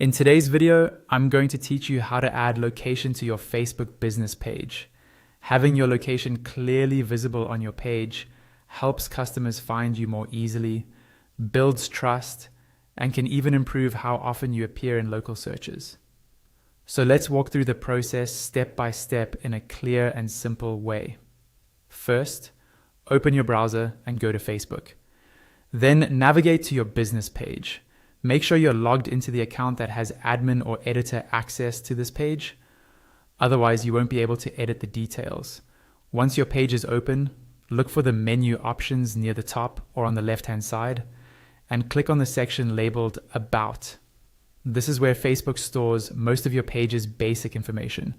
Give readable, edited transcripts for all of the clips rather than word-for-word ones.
In today's video, I'm going to teach you how to add location to your Facebook business page. Having your location clearly visible on your page helps customers find you more easily, builds trust, and can even improve how often you appear in local searches. So let's walk through the process step by step in a clear and simple way. First, open your browser and go to Facebook. Then navigate to your business page. Make sure you're logged into the account that has admin or editor access to this page. Otherwise, you won't be able to edit the details. Once your page is open, look for the menu options near the top or on the left-hand side, and click on the section labeled About. This is where Facebook stores most of your page's basic information,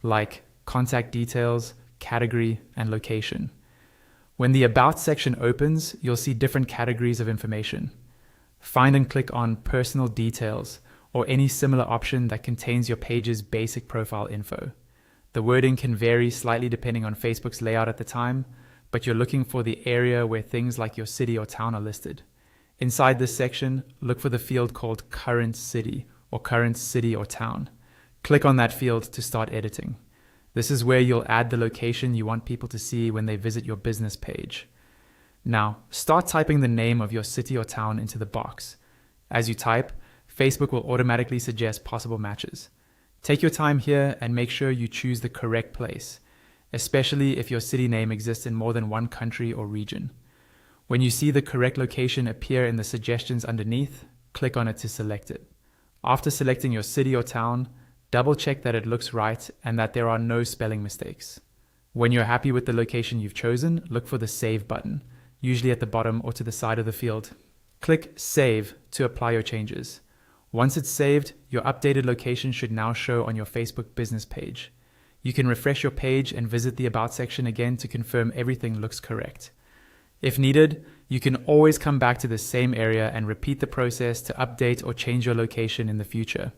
like contact details, category, and location. When the About section opens, you'll see different categories of information. Find and click on Personal Details or any similar option that contains your page's basic profile info. The wording can vary slightly depending on Facebook's layout at the time, but you're looking for the area where things like your city or town are listed. Inside this section, look for the field called Current City or Current City or Town. Click on that field to start editing. This is where you'll add the location you want people to see when they visit your business page. Now, start typing the name of your city or town into the box. As you type, Facebook will automatically suggest possible matches. Take your time here and make sure you choose the correct place, especially if your city name exists in more than one country or region. When you see the correct location appear in the suggestions underneath, click on it to select it. After selecting your city or town, double check that it looks right and that there are no spelling mistakes. When you're happy with the location you've chosen, look for the Save button, usually at the bottom or to the side of the field. Click Save to apply your changes. Once it's saved, your updated location should now show on your Facebook business page. You can refresh your page and visit the About section again to confirm everything looks correct. If needed, you can always come back to the same area and repeat the process to update or change your location in the future.